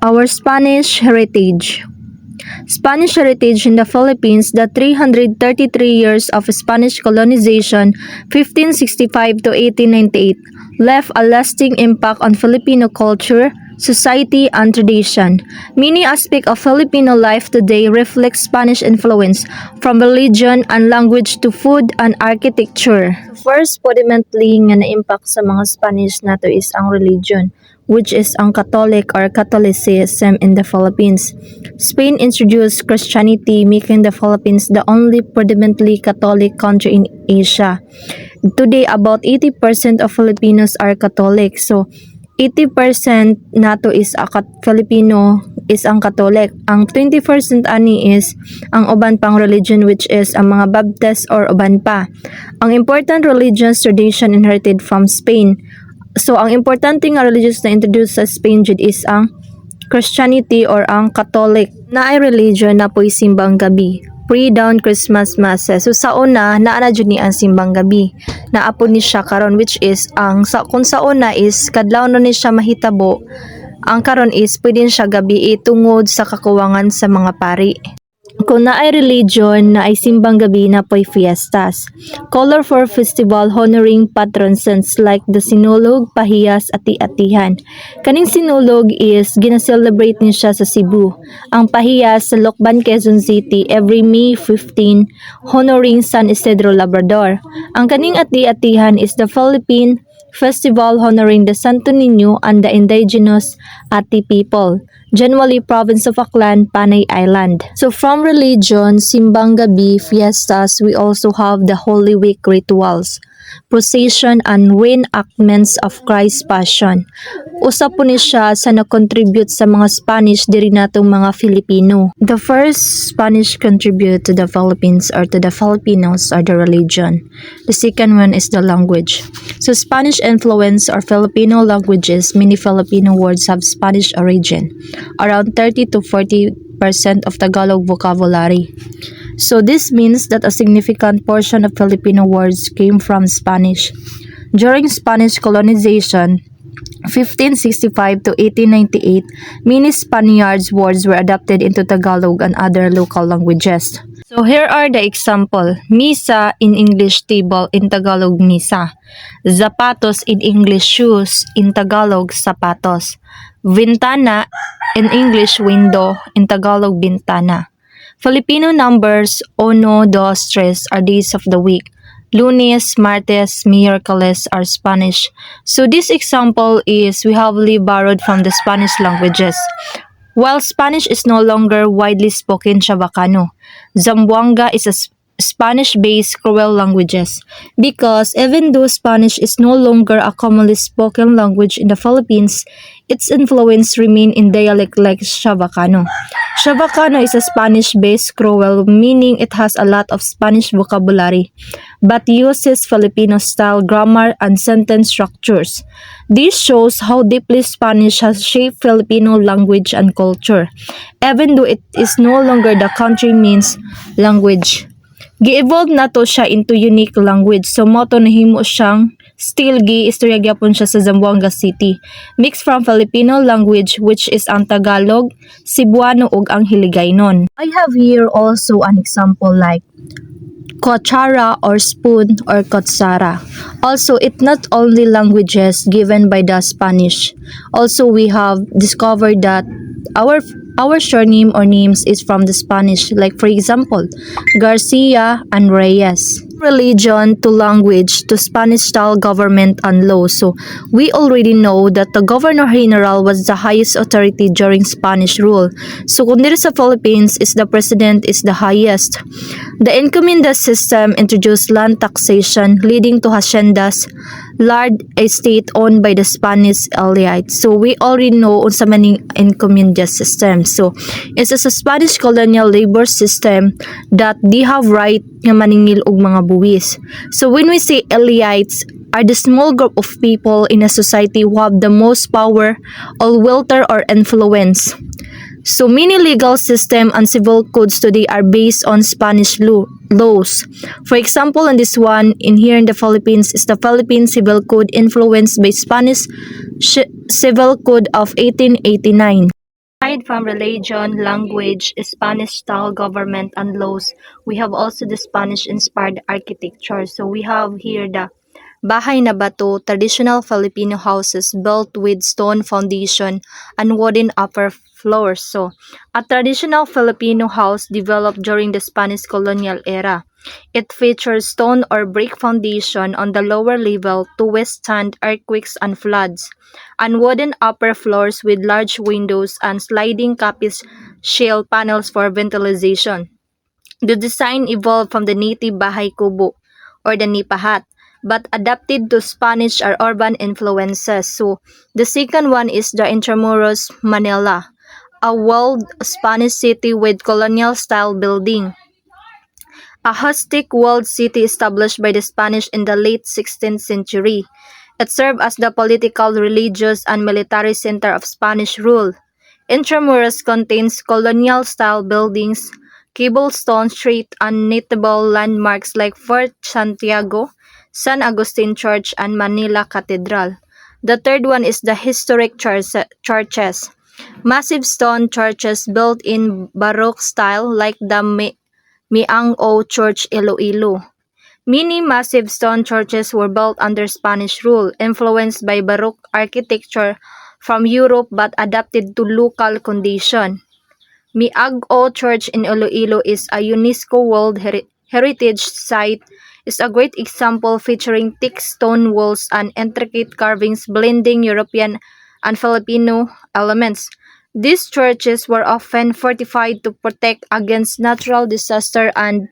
Our Spanish heritage. Spanish heritage in the Philippines, the 333 years of Spanish colonization, 1565 to 1898, left a lasting impact on Filipino culture, society, and tradition. Many aspects of Filipino life today reflect Spanish influence, from religion and language to food and architecture. First, fundamentally nga na-impact sa mga Spanish nato is ang religion, which is ang Catholic or Catholicism in the Philippines. Spain introduced Christianity, making the Philippines the only predominantly Catholic country in Asia. Today, about 80% of Filipinos are Catholic. So, 80% nato is Filipino is ang Catholic. Ang 20% ani is ang uban pang religion, which is ang mga Baptist or uban pa. Ang important religious tradition inherited from Spain. So, ang importante nga religious na introduced sa Spain jud is ang Christianity or ang Catholic. Na ay religion na po'y simbang gabi. Pre-dawn Christmas masses. So, sa una, naana jud ni ang simbang gabi. Naapod ni siya karon, which is, kung sa una is, kadlaw no ni siya mahitabo, ang karon is, pwede siya gabi tungod sa kakuwangan sa mga pari. Kung na ay religion na ay simbang gabi na po'y fiestas. Colorful festival honoring patron saints like the Sinulog, Pahiyas, Ati-Atihan. Kaning Sinulog is gina-celebrate ni siya sa Cebu. Ang Pahiyas sa Lokban, Quezon City every May 15 honoring San Isidro Labrador. Ang kaning Ati-Atihan is the Philippine festival honoring the Santo Niño and the indigenous Ati people. Generally, province of Aklan, Panay Island. So from religion, simbang gabi, fiestas, we also have the Holy Week rituals, procession, and reenactments of Christ's Passion. Usa po ni siya sa na-contribute sa mga Spanish diri natong mga Filipino. The first Spanish contribute to the Philippines or to the Filipinos are the religion. The second one is the language. So Spanish influence or Filipino languages, many Filipino words have Spanish origin. Around 30 to 40% of Tagalog vocabulary. So this means that a significant portion of Filipino words came from Spanish. During Spanish colonization, 1565 to 1898, many Spaniards words were adapted into Tagalog and other local languages. So here are the example. Misa in English, table, in Tagalog, misa. Zapatos in English, shoes, in Tagalog, sapatos. Ventana in English, window, in Tagalog, bintana. Filipino numbers 1, 2, 3 are days of the week. Lunes, Martes, Miércoles are Spanish. So this example is we heavily borrowed from the Spanish languages. While Spanish is no longer widely spoken Chavacano, Zamboanga is a Spanish-based Creole languages because even though Spanish is no longer a commonly spoken language in the Philippines, its influence remain in dialect like Chavacano. Chavacano is a Spanish-based Creole, meaning it has a lot of Spanish vocabulary, but uses Filipino-style grammar and sentence structures. This shows how deeply Spanish has shaped Filipino language and culture, even though it is no longer the country means language. Gi-evolve na to siya into unique language, so moto nahimo siyang still gi-istorya gyapon siya sa Zamboanga City, mixed from Filipino language which is ang Tagalog, Cebuano ug ang Hiligaynon. I have here also an example like kutsara or spoon or kutsara. Also, it not only languages given by the Spanish. Also, we have discovered that our surname or names is from the Spanish. Like for example, Garcia and Reyes. Religion to language to Spanish-style government and law. So we already know that the Governor General was the highest authority during Spanish rule. So kung dito sa Philippines is the president is the highest. The encomienda system introduced land taxation leading to haciendas, large estate owned by the Spanish elite. So we already know unsa man ning encomienda system. So it's a Spanish colonial labor system that they have right nga maningil og mga buwis. So when we say elites are the small group of people in a society who have the most power or wealth or influence. So many legal system and civil codes today are based on Spanish laws. For example, in this one in here in the Philippines is the Philippine Civil Code influenced by Spanish Civil Code of 1889. aside from religion, language, Spanish-style government and laws, we have also the Spanish-inspired architecture. So we have here the bahay na bato, traditional Filipino houses built with stone foundation and wooden upper floors. So, a traditional Filipino house developed during the Spanish colonial era. It features stone or brick foundation on the lower level to withstand earthquakes and floods, and wooden upper floors with large windows and sliding capiz shale panels for ventilation. The design evolved from the native bahay kubo or the nipa hut, but adapted to Spanish or urban influences. So, the second one is the Intramuros, Manila, a walled Spanish city with colonial-style building. A rustic walled city established by the Spanish in the late 16th century. It served as the political, religious, and military center of Spanish rule. Intramuros contains colonial-style buildings, cobblestone street, and notable landmarks like Fort Santiago, San Agustin Church, and Manila Cathedral. The third one is the historic churches. Massive stone churches built in Baroque style like the Miang-O Church Iloilo. Many massive stone churches were built under Spanish rule, influenced by Baroque architecture from Europe but adapted to local condition. Miag-O Church in Iloilo is a UNESCO World Heritage Site. Is a great example featuring thick stone walls and intricate carvings blending European and Filipino elements. These churches were often fortified to protect against natural disaster and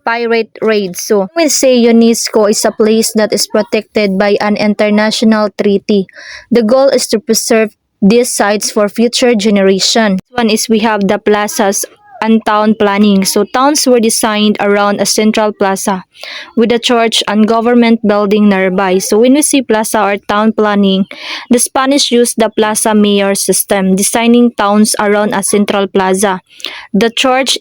pirate raids. So, when we say UNESCO is a place that is protected by an international treaty, the goal is to preserve these sites for future generations. One is we have the plazas and town planning. So, towns were designed around a central plaza with a church and government building nearby. So, when we see plaza or town planning, the Spanish used the plaza mayor system, designing towns around a central plaza. The church,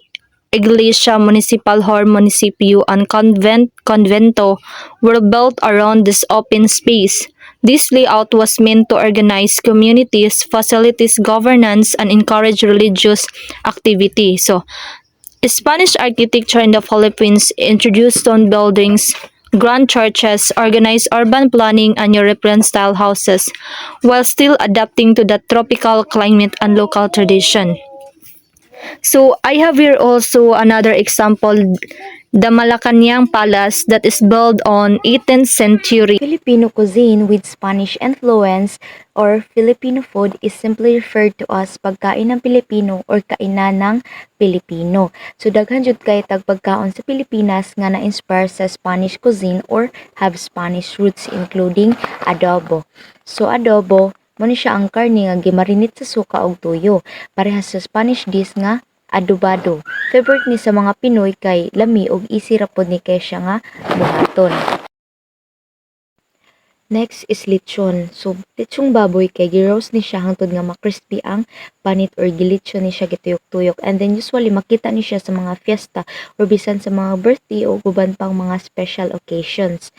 iglesia, municipal hall, municipio, and convento were built around this open space. This layout was meant to organize communities, facilities governance, and encourage religious activity. So, Spanish architecture in the Philippines introduced stone buildings, grand churches, organized urban planning, and European-style houses, while still adapting to the tropical climate and local tradition. So I have here also another example, the Malacanang Palace that is built on 18th century. Filipino cuisine with Spanish influence or Filipino food is simply referred to as pagkain ng Pilipino or kainan ng Pilipino. So daghan jud kay tag pagkaon sa Pilipinas nga na-inspire sa Spanish cuisine or have Spanish roots including adobo. So adobo mo ni siya ang karne nga gimarinate sa suka ug tuyo. Parehas sa Spanish dish nga adobado. Favorite ni sa mga Pinoy kay lami ug easy ra pod ni kay siya nga buhaton. Next is lechon. So lechong baboy kay gi-roast ni siya hangtod nga ma-crispy ang panit or gilitsyon ni siya gituyok-tuyok. And then usually makita ni siya sa mga fiesta or bisan sa mga birthday o uban pang mga special occasions.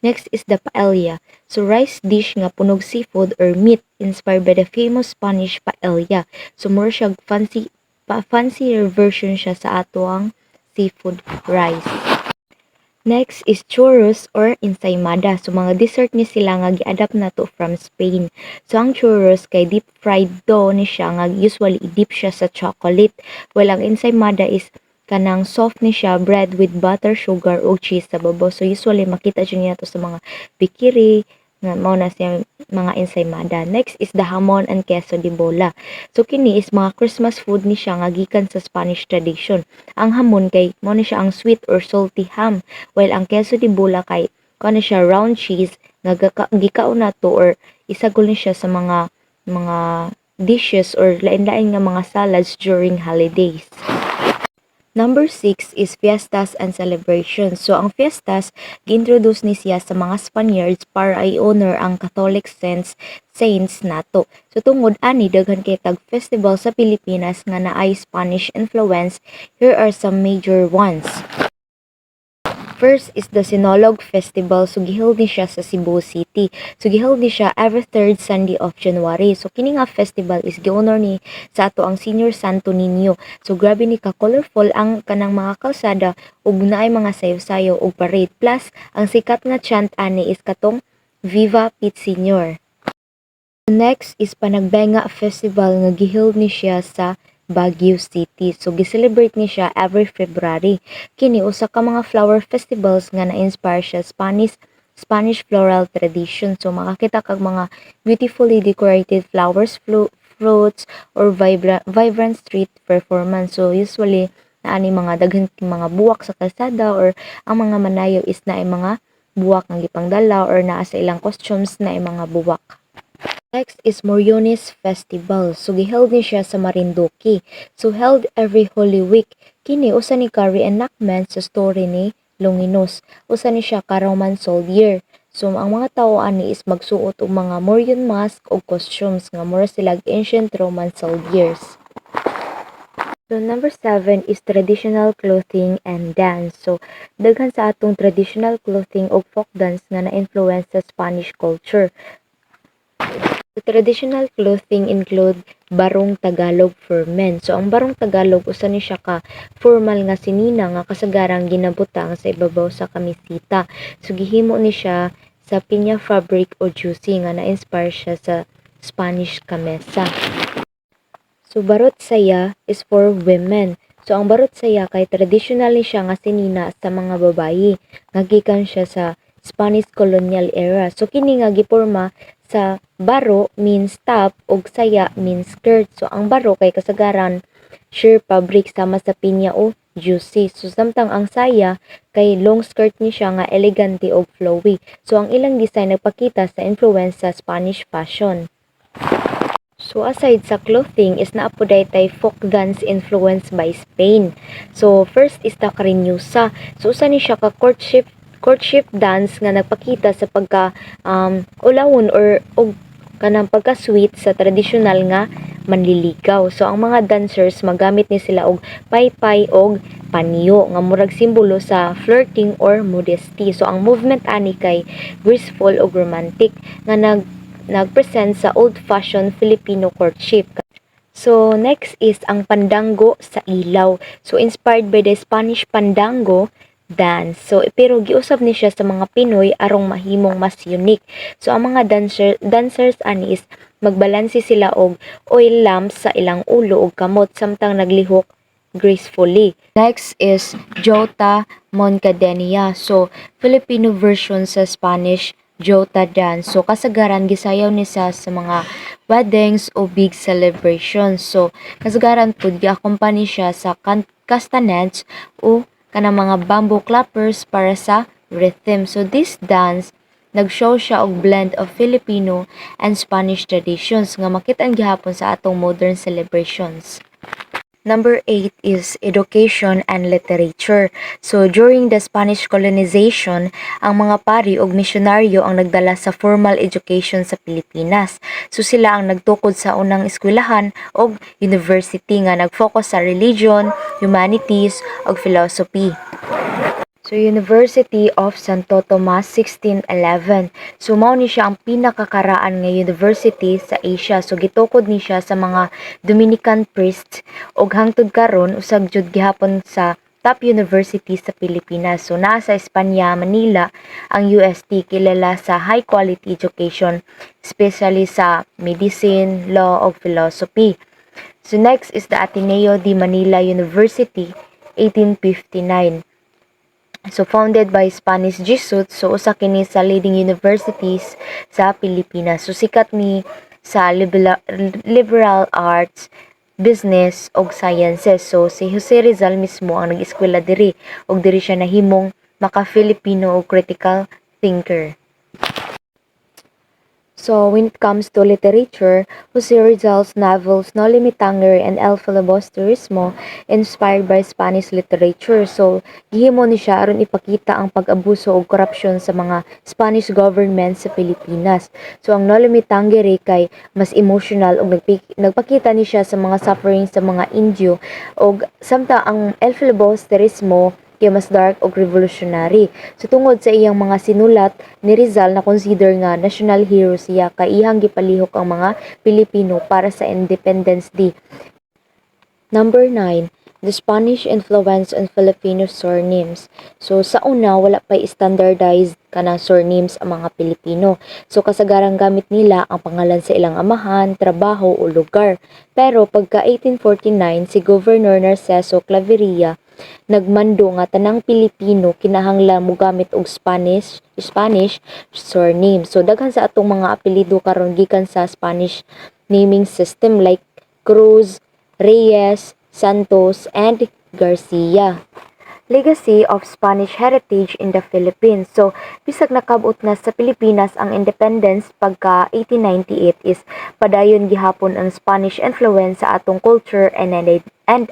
Next is the paella. So rice dish nga punog seafood or meat inspired by the famous Spanish paella. So more siya fancier version siya sa ato ang seafood rice. Next is churros or ensaymada. So mga dessert ni sila nga gi-adapt na to from Spain. So ang churros kay deep fried dough ni siya nga usually i-dip siya sa chocolate. While ang ensaymada is kanang soft ni siya, bread with butter, sugar, o cheese sa babaw. So usually makita niyo to sa mga bikiri, nga mao na siya mga ensaymada. Next is the hamon and queso de bola. So kini is mga Christmas food ni siya nga gikan sa Spanish tradition. Ang hamon kay mao ni siya ang sweet or salty ham, while ang queso de bola kay kana siya round cheese nga gikaon na to or isagol ni siya sa mga dishes or lain-lain nga mga salads during holidays. Number 6 is fiestas and celebrations. So, ang fiestas, gi-introduce ni siya sa mga Spaniards para i-honor ang Catholic saints nato. So, tungod ani, daghan kay tag festival sa Pilipinas nga naay Spanish influence. Here are some major ones. First is the Sinolog Festival. So giheld ni siya sa Cebu City. So giheld ni siya every third Sunday of January. So kini nga festival is gi-honor ni sa ato ang Senior Santo Niño. So grabe ni ka colorful ang kanang mga kalsada ug naay mga sayaw-sayaw ug parade. Plus ang sikat nga chant ani is katong Viva Pete Senior. Next is Panagbenga Festival nga giheld ni siya sa Baguio City. So gi-celebrate ni siya every February. Kini usa ka mga flower festivals nga na-inspire siya Spanish floral tradition. So makakita kag mga beautifully decorated flowers, fruits or vibrant street performance. So usually naani mga daghan mga buwak sa kalsada or ang mga manayo is naay mga buwak nga gipangdala or naa sa ilang costumes naay mga buwak. Next is Moriones Festival. So giheld ni siya sa Marinduque. So held every Holy Week. Kini usa ni ka reenactment sa story ni Longinos. Usa ni siya ka Roman soldier. So ang mga tao ani is magsuot og mga Morion mask o costumes nga mura sila ancient Roman soldiers. So number 7 is traditional clothing and dance. So daghan sa atong traditional clothing o folk dance nga na-influence sa Spanish culture. The traditional clothing include barong Tagalog for men. So ang barong Tagalog usa ni siya ka formal nga sinina nga kasagarang ginabutang sa ibabaw sa kamisita. So gihimo ni siya sa pinya fabric o juicy nga na-inspire siya sa Spanish kamesa. So barot saya is for women. So ang barot saya kay traditional ni siya nga sinina sa mga babayi. Nga gikan siya sa Spanish colonial era. So kini nga giporma sa baro means top ug saya means skirt. So ang baro kay kasagaran sheer fabric sama sa pinya o juicy. So samtang ang saya kay long skirt ni siya nga elegante ug flowy. So ang ilang design nagpakita sa influence sa Spanish fashion. So aside sa clothing is naa po daytay folk dance influenced by Spain. So first is the Cariñosa. So usa ni siya ka courtship dance nga nagpakita sa pagka ulawon or og kanang pagka-sweet sa tradisyonal nga manliligaw. So ang mga dancers magamit ni sila og paypay og panyo nga murag simbolo sa flirting or modesty. So ang movement ani kay graceful ug romantic nga nagpresent sa old-fashioned Filipino courtship. So next is ang pandango sa ilaw. So inspired by the Spanish pandango dance. So pero giusab ni siya sa mga Pinoy arong mahimong mas unique. So ang mga dancers ani is magbalanse sila og oil lamps sa ilang ulo ug kamot samtang naglihok gracefully. Next is Jota Moncadenia. So Filipino version sa Spanish Jota dance. So kasagaran gisayaw ni sa mga weddings o big celebrations. So kasagaran pud gi-accompany siya sa castanets o kanang mga bamboo clappers para sa rhythm. So this dance nag-show siya og blend of Filipino and Spanish traditions nga makit-an gihapon sa atong modern celebrations. Number 8 is education and literature. So during the Spanish colonization, ang mga pari ug misyonaryo ang nagdala sa formal education sa Pilipinas. So sila ang nagtukod sa unang eskwelahan ug university nga nag-focus sa religion, humanities ug philosophy. So University of Santo Tomas 1611. So mao ni siya ang pinakakaraan nga university sa Asia. So gitukod ni siya sa mga Dominican priests ug hangtod karon usab jud gihapon sa top university sa Pilipinas. So naa sa Espanya, Manila ang UST kilala sa high quality education, especially sa medicine, law ug philosophy. So next is the Ateneo de Manila University 1859. So founded by Spanish Jesuits, so usa kini sa leading universities sa Pilipinas. So sikat ni sa liberal arts, business ug sciences. So si Jose Rizal mismo ang nag-eskwela diri ug diri siya nahimong maka-Filipino ug critical thinker. So when it comes to literature, Jose Rizal's novels No Limitangere and El Filibusterismo inspired by Spanish literature. So gihimo ni siya aron ipakita ang pag-abuso ug korupsyon sa mga Spanish government sa Pilipinas. So ang No Limitangere kay mas emotional ug nagpakita ni siya sa mga suffering sa mga Indio ug samtang ang El Filibusterismo kay mas dark og revolutionary. So tungod sa iyang mga sinulat ni Rizal na consider nga national hero siya kay iyang gipalihok ang mga Pilipino para sa Independence Day. Number 9, the Spanish influence on Filipino surnames. So sa una wala pa standardized kanang surnames ang mga Pilipino. So kasagarang gamit nila ang pangalan sa ilang amahan, trabaho o lugar. Pero pagka 1849 si Governor Narciso Claveria nagmando nga tanang Pilipino kinahanglan mo gamit og Spanish surname. So daghan sa atong mga apelyido karon gikan sa Spanish naming system like Cruz, Reyes, Santos, and Garcia. Legacy of Spanish heritage in the Philippines. So, bisag nakabot na sa Pilipinas ang independence pagka 1898 is padayon gihapon ang Spanish influence sa atong culture and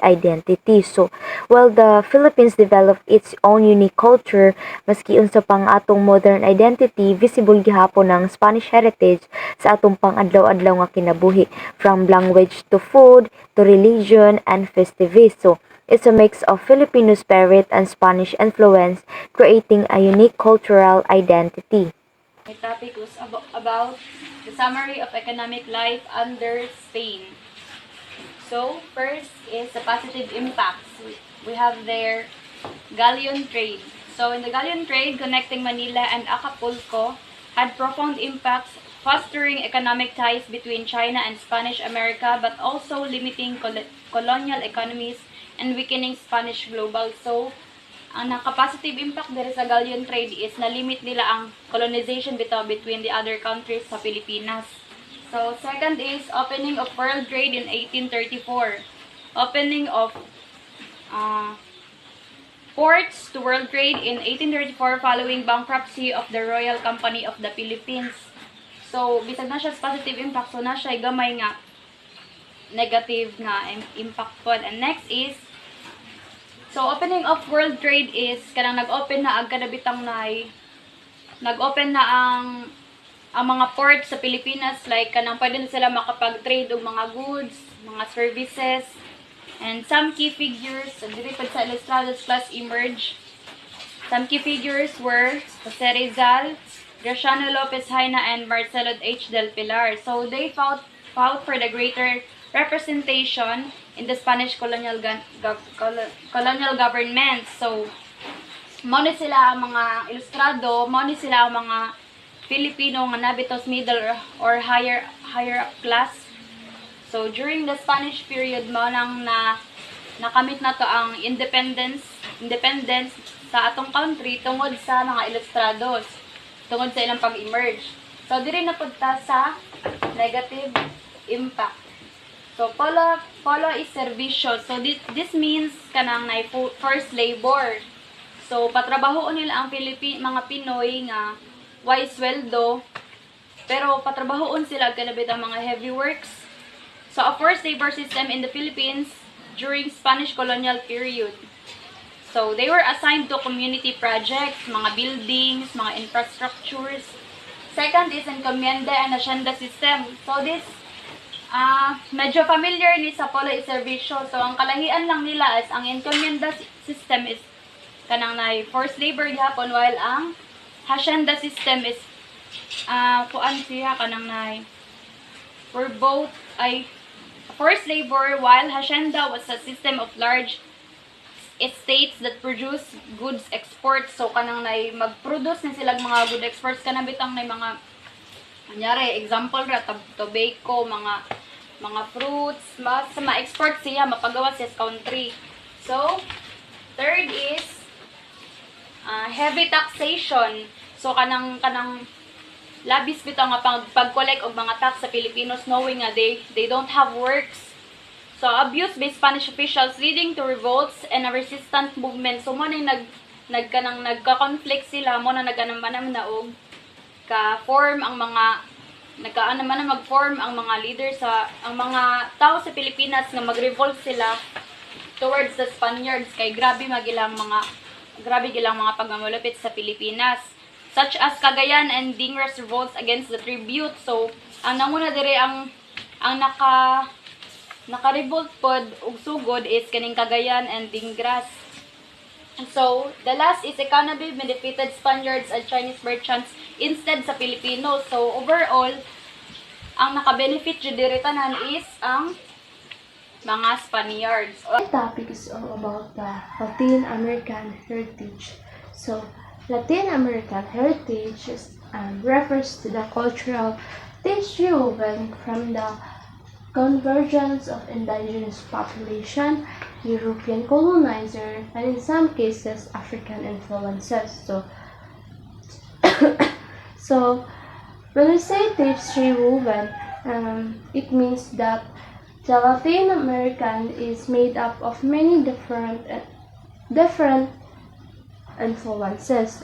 identity. So, while the Philippines developed its own unique culture, maski unsa pang atong modern identity, visible gihapon ang Spanish heritage sa atong pang-adlaw-adlaw nga kinabuhi, from language to food, to religion, and festivities. So, it's a mix of Filipino spirit and Spanish influence, creating a unique cultural identity. My topic was about the summary of economic life under Spain. So, first is the positive impacts. We have their galleon trade. So, in the galleon trade, connecting Manila and Acapulco had profound impacts, fostering economic ties between China and Spanish America, but also limiting colonial economies and weakening Spanish global. So, ang naka-positive impact dere sa galleon trade is na-limit nila ang colonization between the other countries sa Pilipinas. So, second is opening of world trade in 1834. Opening of ports to world trade in 1834 following bankruptcy of the Royal Company of the Philippines. So, bisag na siya sa positive impact, so na siya gamay nga negative nga impact po. And next is, so opening of world trade is kanang nag-open na ang kadabitang nag-open na ang mga ports sa Pilipinas, like kanang pwede na sila makapag-trade og mga goods, mga services, and some key figures, so diri pa sa Ilustrados class emerge. Some key figures were Jose Rizal, Graciano Lopez Haina, and Marcelo H. del Pilar. So they fought for the greater representation in the Spanish colonial government. So, mao ni sila ang mga ilustrado, mao ni sila ang mga Filipino nga nabitos middle or higher up class. So, during the Spanish period, mao nang nakamit na to ang independence sa atong country tungod sa mga ilustrados, tungod sa ilang pag-emerge. So, diri na punta sa negative impact. So, polo is servisyo. So, this means kanang na forced labor. So, patrabahoon nila ang mga Pinoy nga way sweldo, pero patrabahoon sila kanabit ang mga heavy works. So, a forced labor system in the Philippines during Spanish colonial period. So, they were assigned to community projects, mga buildings, mga infrastructures. Second is encomienda and hacienda system. So, this medyo familiar ni sa polo is servisyo. So, ang kalahian lang nila is ang encomienda system is kanang na forced labor gihapon, while ang hacienda system is kuan siya kanang na for both ay forced labor, while hacienda was a system of large estates that produce goods exports. So, kanang na mag-produce na sila mga good exports kanang bitang na mga kunyari, example ra, tobacco, mga fruits, sa ma-export siya, mapagawa siya sa country. So, third is heavy taxation. So, kanang labis bitaw nga pag-collect og mga tax sa Filipinos, knowing nga they don't have works. So, abuse by Spanish officials leading to revolts and a resistant movement. So, mo na nagka-conflict sila, mo na naganaman na og ka-form ang mga mag-form ang mga leaders ang mga tao sa Pilipinas nga mag-revolt sila towards the Spaniards kay grabe gilang mga pagmamulupit sa Pilipinas, such as Cagayan and Dingras revolts against the tribute. So, ang nanguna dire ang naka-revolt pod og sugod is kaning Cagayan and Dingras. So, the last is economy benefited Spaniards and Chinese merchants instead sa Pilipino. So, overall, ang naka-benefit jud diri tanan is ang mga Spaniards. My topic is all about the Latin American heritage. So, Latin American heritage refers to the cultural tissue woven from the convergence of indigenous population, European colonizer, and in some cases African influences. So when we say tapestry woven, it means that the Latin American is made up of many different influences.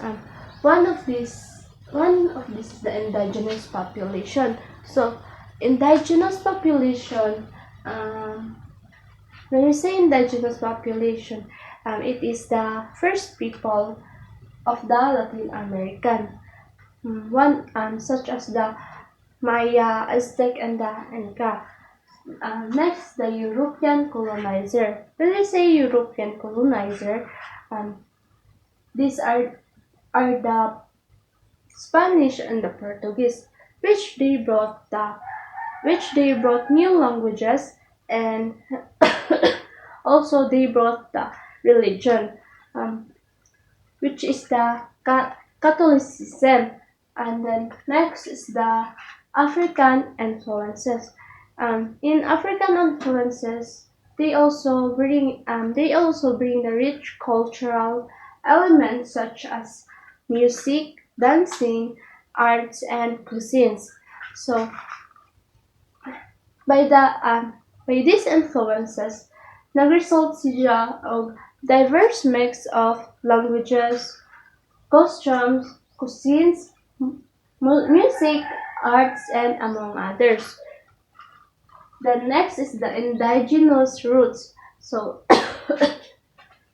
One of these is the indigenous population. So indigenous population, when we say indigenous population, it is the first people of the Latin American. Such as the Maya, Aztec, and the Inca. Next, the European colonizer. When we say European colonizer, these are the Spanish and the Portuguese, which they brought new languages, and also they brought the religion, which is the Catholicism. And then next is the African influences. In African influences, they also bring the rich cultural elements such as music, dancing, arts, and cuisines. So by these influences, nag-result siya og diverse mix of languages, costumes, cuisines, music, arts, and among others. The next is the indigenous roots. So,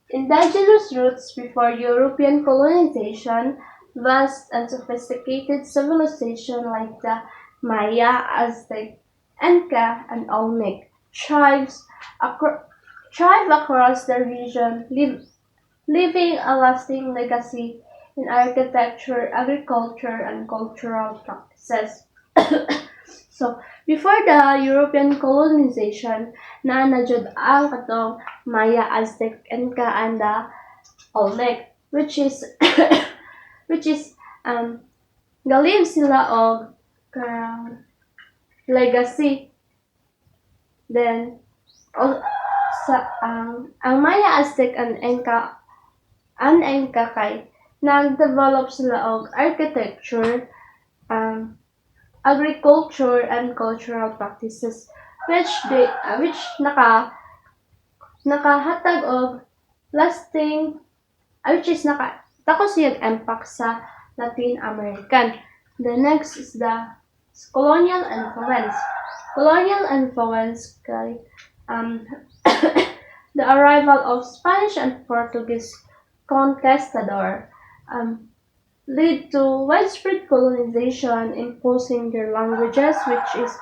indigenous roots before European colonization, vast and sophisticated civilization like the Maya, Aztec, Inca, and Olmec thrive across the region, leaving a lasting legacy in architecture, agriculture, and cultural practices. So, before the European colonization, na jud ang katong Maya, Aztec, Inca, and the Olmec, which is galive sila og legacy. Then ang Maya, Aztec, and Inca kay nag-develop sila og architecture, agriculture, and cultural practices which nakahatag og lasting, which is tako siyang impact sa Latin American. The next is the colonial influence. Colonial influence kay the arrival of Spanish and Portuguese conquistador lead to widespread colonization, imposing their languages, which is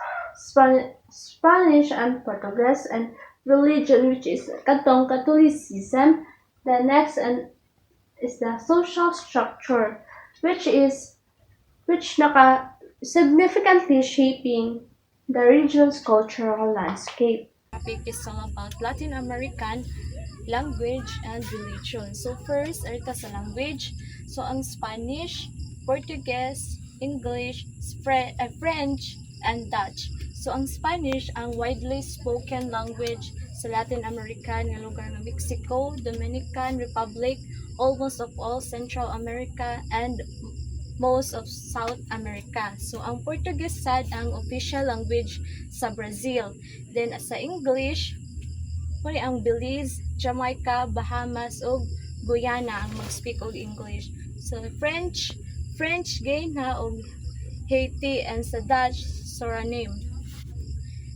Spanish and Portuguese, and religion, which is katong Catholicism. The next is the social structure, which significantly shaping the region's cultural landscape. Topic is all about Latin American language and religion. So first, arita sa language. So ang Spanish, Portuguese, English, French, and Dutch. So ang Spanish ang widely spoken language sa Latin America nga lugar ng Mexico, Dominican Republic, almost of all Central America, and most of South America. So ang Portuguese sad ang official language sa Brazil. Then sa English, wala ang Belize, Jamaica, Bahamas, ug Guyana ang mag-speak og English. So French Guyana og Haiti, and sa Dutch, Suriname.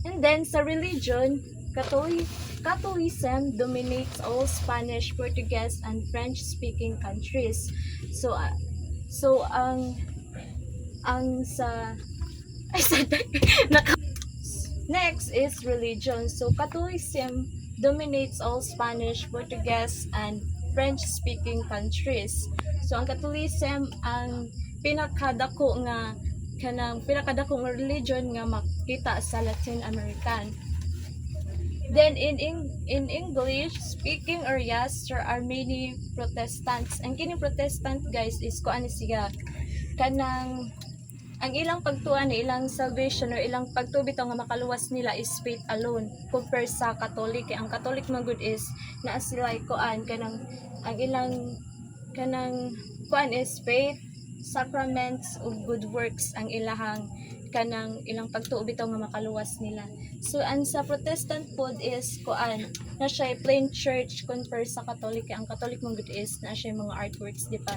And then sa religion, Catholicism dominates all Spanish, Portuguese, and French-speaking countries. So ang sa next is religion. So Catholicism dominates all Spanish, Portuguese, and French-speaking countries. So ang Catholicism ang pinakadakong religion nga makita sa Latin American. Then in English speaking areas there are many Protestants. Ang kining Protestant guys is kuan siya kanang ang ilang pagtuan ilang salvation or ilang pagtubito nga makaluwas nila is faith alone compare sa Catholic. Ang Catholic man good is naa sila kuan kanang ang ilang kanang kuan is faith, sacraments ug good works ang ilahang kanang ilang pagtuubito nga makaluwas nila. So ang sa Protestant pod is kuan na siya plain church compare sa Catholic. Ang Catholic man good is na siya mga artworks di pa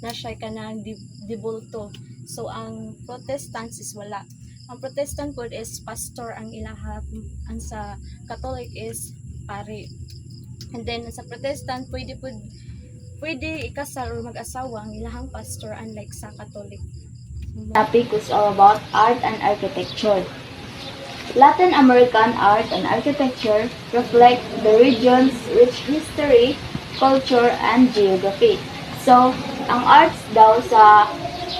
na siya kanang dibulto. So ang Protestants is wala. Ang Protestant pod is pastor ang ilaha, ang sa Catholic is pare. And then sa Protestant pwede ikasal or mag-asawa ang ilahang pastor unlike sa Catholic. Topic is all about art and architecture. Latin American art and architecture reflect the region's rich history, culture, and geography. So, ang arts daw sa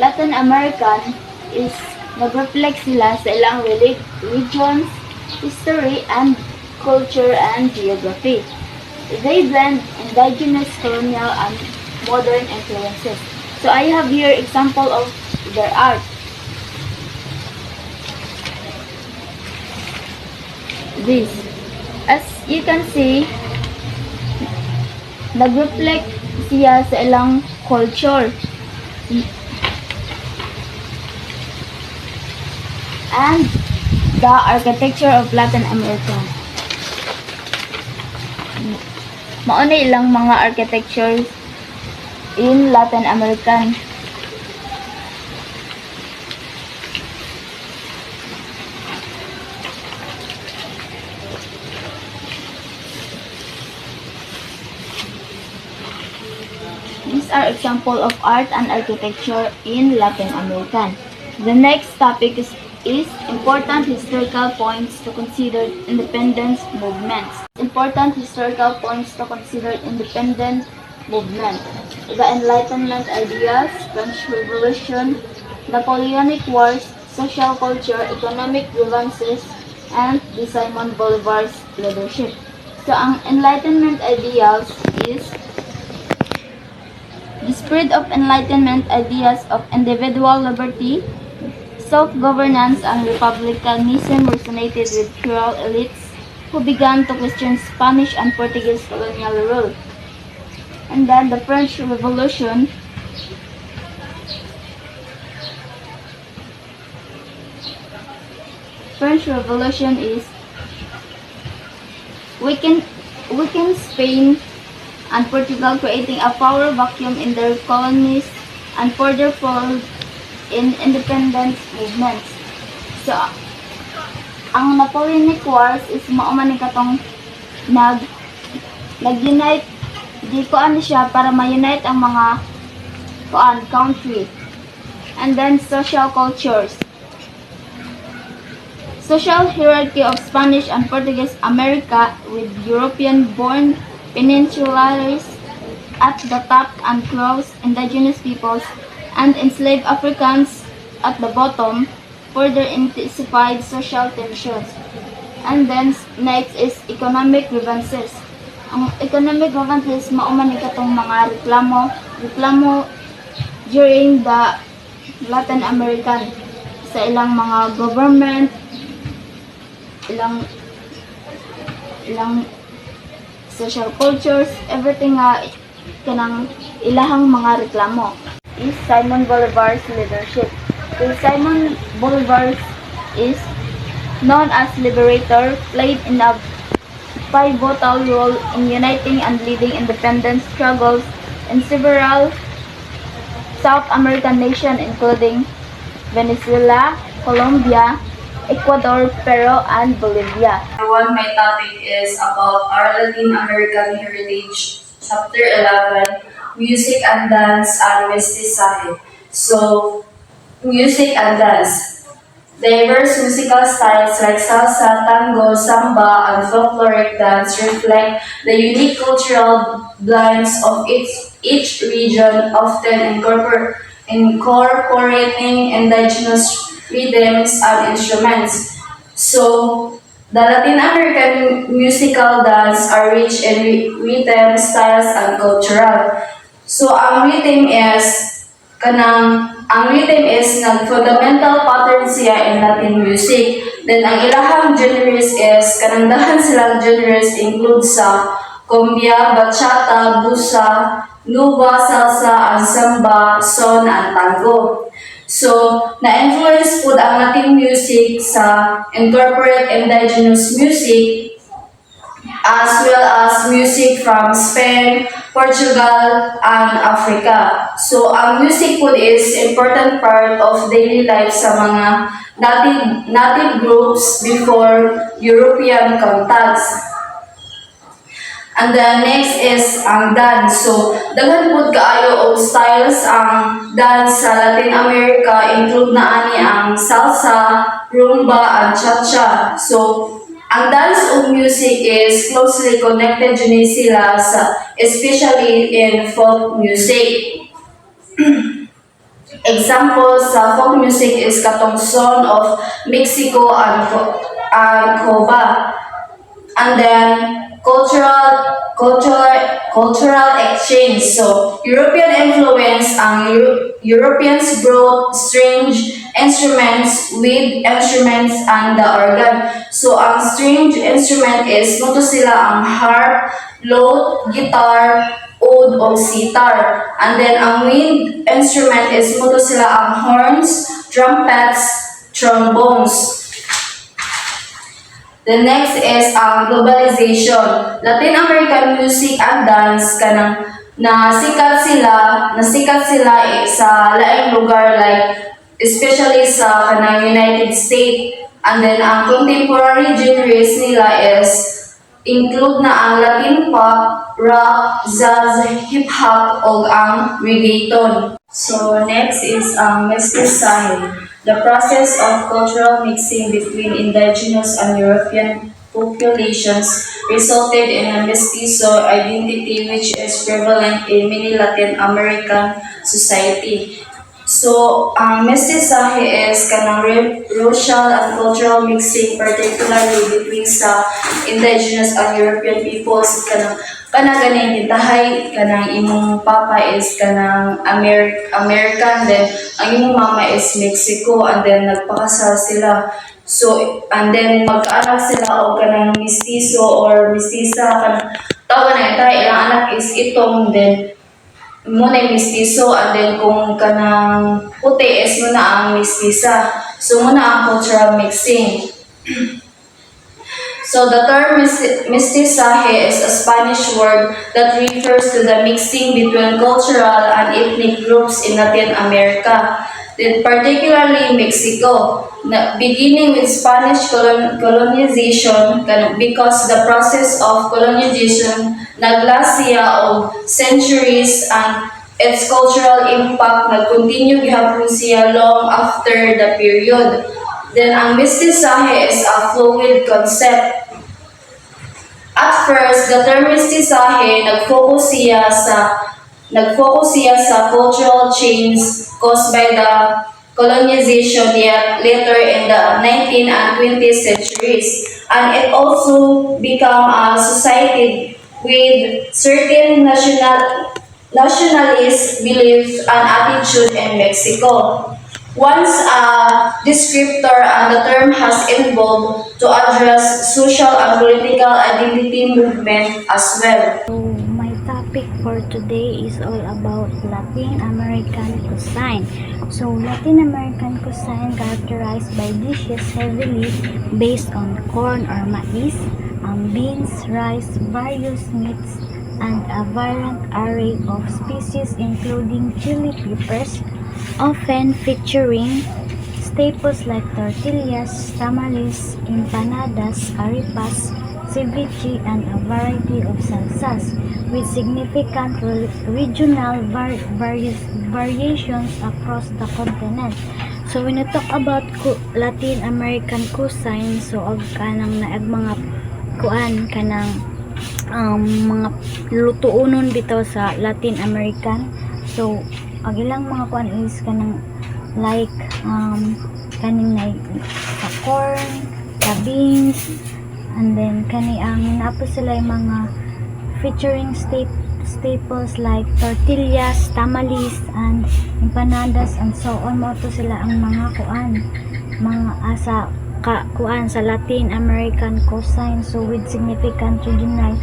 Latin American is nag-reflect sila sa ilang regions, history, and culture and geography. They blend indigenous, colonial, and modern influences. So I have here example of their art. This, as you can see, nag-reflect siya sa ilang culture and the architecture of Latin America. Mao na ilang mga architectures in Latin American. These are example of art and architecture in Latin American. The next topic is important historical points to consider independence movements. Important historical points to consider independent movement. The Enlightenment ideas, French Revolution, Napoleonic Wars, social culture, economic grievances, and the Simon Bolivar's leadership. So, ang Enlightenment ideals is the spirit of Enlightenment ideas of individual liberty, self-governance, and republicanism resonated with cruel elites who began to question Spanish and Portuguese colonial rule. And then the French Revolution is weaken Spain and Portugal, creating a power vacuum in their colonies and further fall in independence movements. So, ang Napoleonic Wars is mauman ni katong nag-unite di koan siya para ma-unite ang mga country. And then social cultures. Social hierarchy of Spanish and Portuguese America with European-born peninsulares at the top and close indigenous peoples and enslaved Africans at the bottom further intensified social tensions. And then next is economic grievances. Ang economic grievances mauman ni katong mga reklamo during the Latin American sa ilang mga government, ilang social cultures, everything nga kanang ilahang mga reklamo is Simon Bolivar's leadership. So Simon Bolivar is known as liberator, played in a pivotal role in uniting and leading independence struggles in several South American nations including Venezuela, Colombia, Ecuador, Peru, and Bolivia. Everyone, my topic is about our Latin American heritage, chapter 11, music and dance and mestizaje. So, music and dance. Diverse musical styles like salsa, tango, samba, and folkloric dance reflect the unique cultural blends of each region, often incorporating indigenous rhythms and instruments. So, the Latin American musical dance are rich in rhythm, styles, and cultural. So, ang rhythm is fundamental pattern siya in Latin music. Then ang ilahang genres is kanang silang genres include sa cumbia, bachata, busa, nuba, salsa, and samba, son, and tango. So, na-influence po ang Latin music sa incorporate indigenous music as well as music from Spain, Portugal, and Africa. So, ang music food is important part of daily life sa mga native groups before European contacts. And the next is ang dance. So, daghan pud kaayo og styles ang dance sa Latin America, include na ani ang salsa, rumba, and cha-cha. So, ang dance ug music is closely connected jud sila sa especially in folk music. Examples sa folk music is katong Son of Mexico and Cuba. And then cultural exchange. So European influence ang Europeans brought string instruments with instruments and the organ. So ang string instrument is moto sila ang harp, lute, guitar, oud o sitar. And then ang wind instrument is moto sila ang horns, trumpets, trombones. The next is globalization. Latin American music and dance kanang nasikat sila sa laing lugar like especially sa kanang United States. And then ang contemporary genres nila is include na ang Latin pop, rock, jazz, hip hop ug ang reggaeton. So next is mestizaje. The process of cultural mixing between indigenous and European populations resulted in a mestizo identity which is prevalent in many Latin American society. So, ang mestizaje is kanang racial and cultural mixing, particularly between sa indigenous and European peoples. Kanang ganing gitahay, kanang imong papa is kanang American, then ang imong mama is Mexico, and then nagpakasal sila. So, and then mag-anak sila o kanang mestizo or mestiza, kanang tawag na ita, ilang anak is itong, then muna yung mestizo, and then kung kanang puti is muna ang mestiza. So, muna ang cultural mixing. So, the term mestizaje is a Spanish word that refers to the mixing between cultural and ethnic groups in Latin America, then particularly Mexico, beginning with Spanish colonization, because the process of colonization naglast siya og centuries and its cultural impact nag-continue gihapon siya long after the period. Then ang mestizaje is a fluid concept. At first, the term mestizaje nag-focus siya sa cultural change caused by the colonization, yet later in the 19th and 20th centuries. And it also became a society with certain nationalist beliefs and attitude in Mexico. Once a descriptor, and the term has evolved to address social and political identity movement as well. So my topic for today is all about Latin American cuisine. So Latin American cuisine characterized by dishes heavily based on corn or maize, beans, rice, various meats, and a variant array of species including chili peppers, often featuring staples like tortillas, tamales, empanadas, arepas, ceviche, and a variety of salsas, with significant regional variations across the continent. So when you talk about Latin American cuisine, so og kanang naag mga kuan kanang mga lutuonon bitaw sa Latin American. So ang ilang mga kuan is kanang like kaning sa corn, sa beans, and then kani ang napo sila yung mga featuring staples like tortillas, tamales, and empanadas, and so on. Mo to sila ang mga kuan, mga kuan sa Latin American cuisine, so with significant regional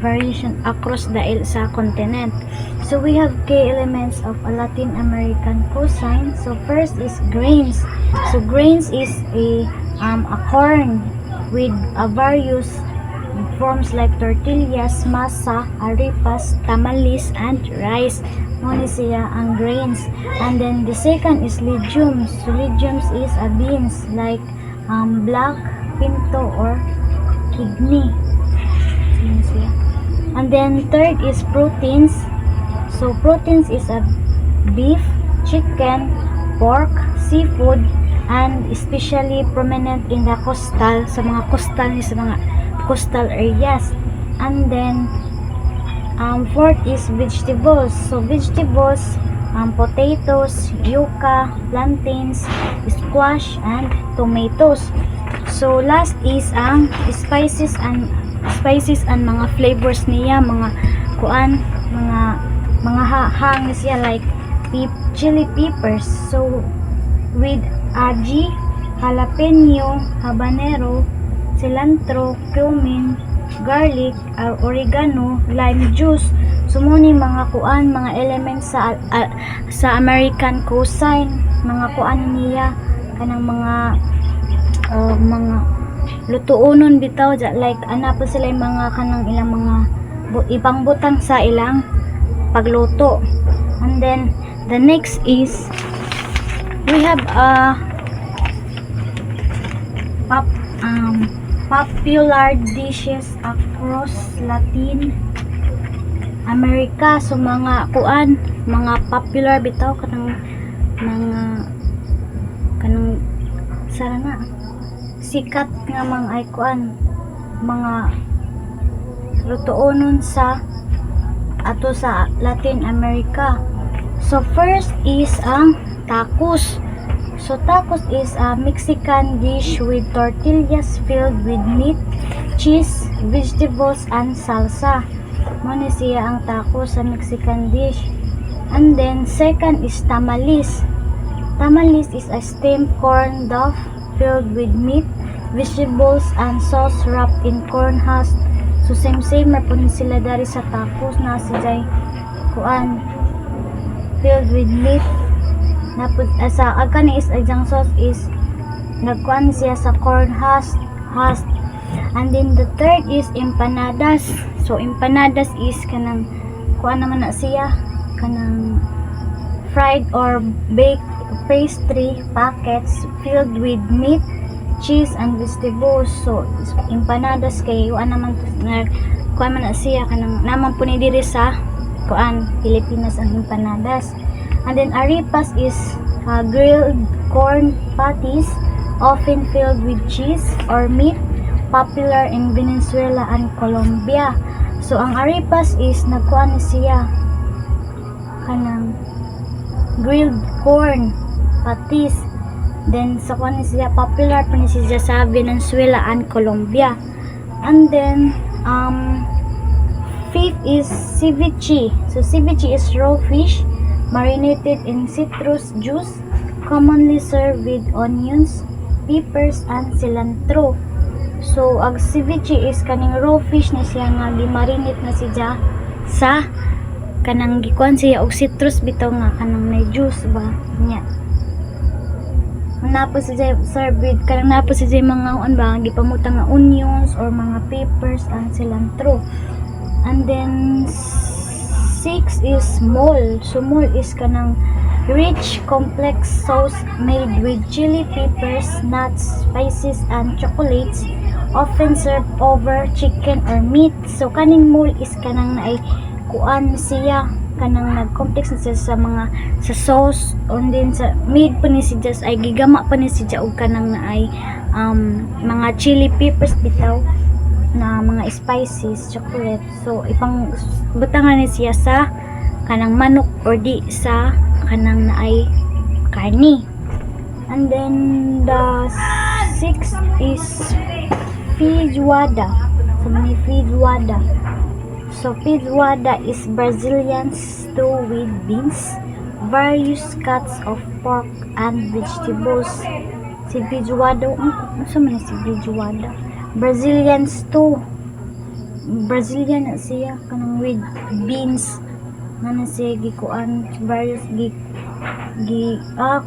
variation across the sa continent. So we have key elements of a Latin American cuisine. So first is grains. So grains is a corn with various forms like tortillas, masa, arepas, tamales, and rice. Mo ni siya ang grains. And then the second is legumes. So legumes is a beans like black, pinto, or kidney. And then third is proteins. So proteins is a beef, chicken, pork, seafood, and especially prominent in the coastal, sa mga coastal areas. And then fourth is vegetables. So vegetables, potatoes, yuca, plantains, squash, and tomatoes. So last is ang spices and mga flavors niya, mga kuan, mga hang siya like chili peppers. So with aji, jalapeno, habanero, cilantro, cumin, garlic, oregano, lime juice. So mo ni mga kuan, mga elements sa American cuisine, mga kuan niya kanang mga lutuonon bitaw like ana po sila yung mga kanang ilang mga ibang butang sa ilang pagluto. And then the next is we have popular dishes across Latin America. So mga kuan, mga popular bitaw kanang sarana sikat nga mga kuan, mga lutuonon sa Latin America. So first is ang tacos. So tacos is a Mexican dish with tortillas filled with meat, cheese, vegetables, and salsa. Muna siya ang tacos sa Mexican dish. And then second is tamales. Tamales is a steamed corn dough filled with meat, vegetables, and sauce wrapped in corn husk. So same na po sila dari sa tacos na sila kuan filled with meat. Sa agkani is ajang sauce is nagkuan siya sa corn husk. And then the third is empanadas. So empanadas is kanang kuan naman na siya kanang fried or baked pastry packets filled with meat, cheese, and vegetables. So empanadas kay kuan naman kuan man na siya kanang naman po ni diri sa kuan Pilipinas ang empanadas. And then arepas is grilled corn patties often filled with cheese or meat, popular in Venezuela and Colombia. So ang arepas is nagkuan siya kanang grilled corn patties. Then sa kuan siya popular pa ni siya sa Venezuela and Colombia. And then fifth is ceviche. So ceviche is raw fish marinated in citrus juice, commonly served with onions, peppers, and cilantro. So ang ceviche is kaning raw fish na siya nga gimarinate na siya sa kanang gikuan siya og citrus bitaw nga kanang may juice ba nya. Napo siya served with kanang napo siya mga ba gipamutang nga onions or mga peppers and cilantro. And then six is mole. So mole is kanang rich complex sauce made with chili peppers, nuts, spices, and chocolates, often served over chicken or meat. So kaning mole is kanang naay kuan siya kanang nag-complex na siya sa mga sa sauce, and then sa mid pa ni siya ay gigama pa ni siya og kanang na ay mga chili peppers bitaw na mga spices, chocolate. So ipang butangan ni siya sa kanang manok or di sa kanang na ay karni. And then the sixth is feijoada. So many feijoada. So feijoada is Brazilian stew with beans, various cuts of pork and vegetables. Si feijoada, ano man si feijoada? Brazilian stew. Brazilian na siya kanang with beans. Nana siya gikuan various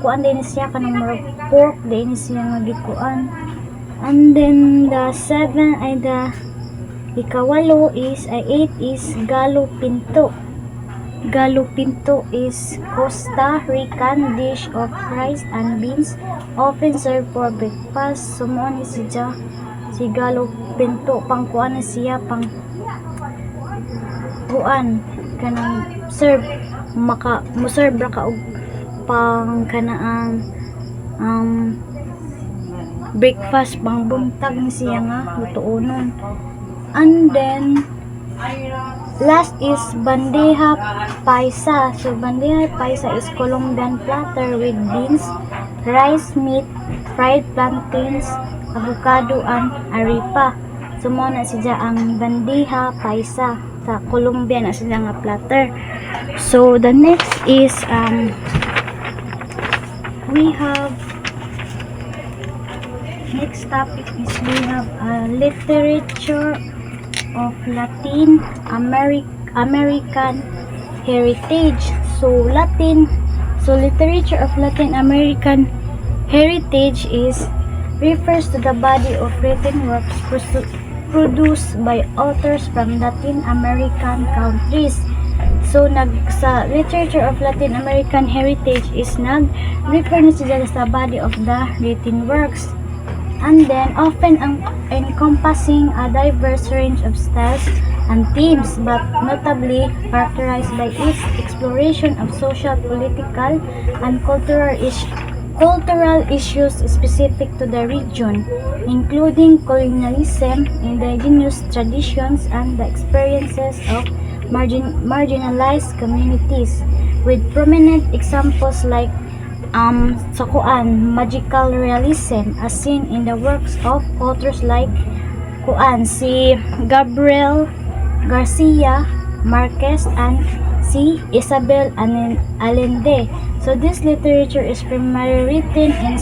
kuan din siya kanang murag pork din siya nga gikuan. And then the 7 ay the ikawalo is ay 8 is Gallo Pinto. Gallo Pinto is Costa Rican dish of rice and beans often served for breakfast. So mo ni siya si Gallo Pinto pang kuan na siya pang kuan kanang serve mo serve ra ka og pang kanaang breakfast pang buntag ni siya nga lutuonon. And then last is bandeja paisa. So bandeja paisa is Colombian platter with beans, rice, meat, fried plantains, avocado and arepa. So mo na siya ang bandeja paisa sa Colombia na sila nga platter. So the next is we have next topic is we have literature of Latin American heritage. So literature of Latin American heritage refers to the body of written works produced by authors from Latin American countries. So sa literature of Latin American heritage is refer na sila sa body of the written works, and then often encompassing a diverse range of styles and themes, but notably characterized by its exploration of social, political, and cultural issues specific to the region, including colonialism, indigenous traditions, and the experiences of marginalized communities, with prominent examples like magical realism as seen in the works of authors like si Gabriel Garcia Marquez and si Isabel Allende. So this literature is primarily written in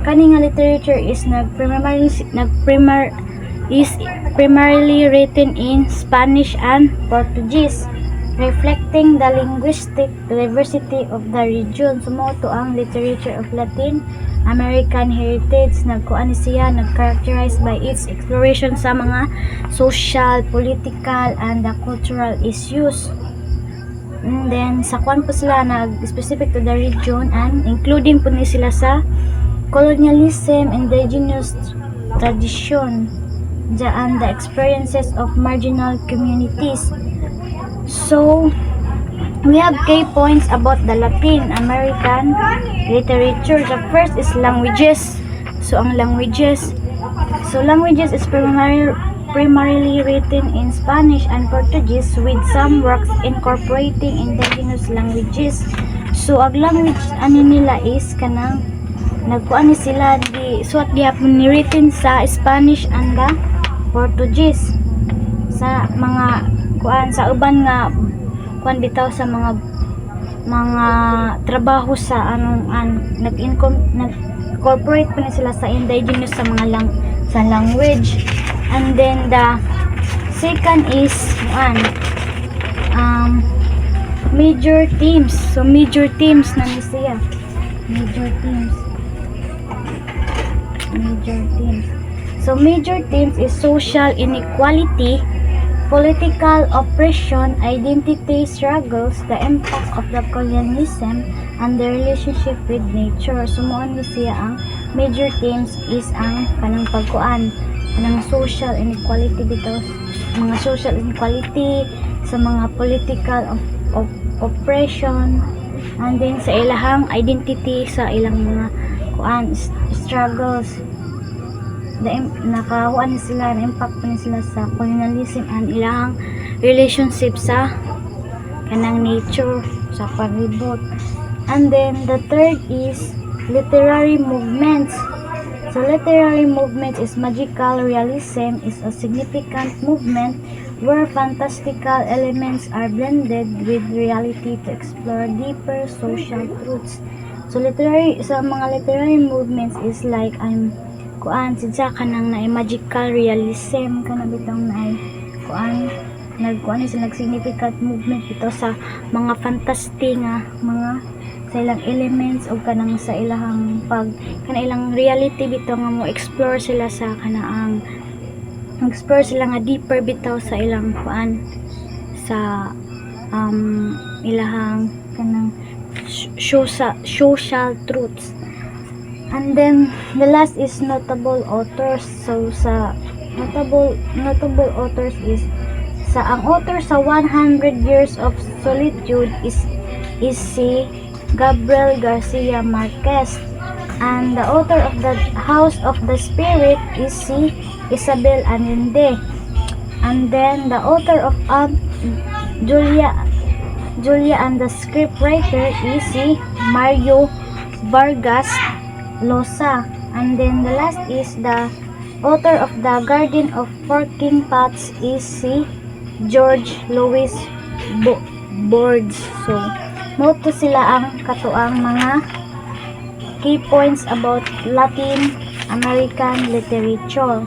kaning literature is primarily written in Spanish and Portuguese, reflecting the linguistic diversity of the region. Sumoto ang literature of Latin American heritage. Nagkuan siya, nag-characterized by its exploration sa mga social, political, and the cultural issues. And then sa kuan po sila nag-specific to the region, and including po ni sila sa colonialism, indigenous tradition, and the experiences of marginal communities. So we have key points about the Latin American literature. The first is languages. So ang languages is primarily written in Spanish and Portuguese, with some works incorporating indigenous languages. So ang language nila is kanang nagkuan ni sila di suwat gihapon ni written sa Spanish and the Portuguese. Sa mga kuan sa uban nga kuan bitaw sa mga trabaho sa nag-incorporate pa na sila sa indigenous sa mga language. And then the second is major themes. So major themes na ni siya. Major themes. So major themes is social inequality, political oppression, identity struggles, the impact of the colonialism, and the relationship with nature. So mo ni siya ang major themes is ang kanang pagkuan ng social inequality dito, mga social inequality sa mga political oppression, and then sa ilahang identity, sa ilang mga struggles, nakakuan sila na impact pa sila sa colonialism and ilahang relationship sa kanang nature, sa palibot. And then the third is literary movements. So literary movement is magical realism is a significant movement where fantastical elements are blended with reality to explore deeper social truths. So mga literary movements is like sidsa kanang na magical realism kana bitong na significant movement ito sa mga fantasy nga mga sa ilang elements o kanang sa ilahang kanailang reality bitaw nga mo explore sila sa kanaang explore sila nga deeper bitaw sa ilang sa ilahang kanang social truths. And then the last is notable authors. So sa notable authors is ang author sa 100 Years of Solitude is si Gabriel Garcia Marquez, and the author of the House of the Spirit is si Isabel Allende, and then the author of Julia and the scriptwriter is si Mario Vargas Llosa, and then the last is the author of the Garden of Forking Paths is si George Louis Borges. So note sila ang katuang mga key points about Latin American literature.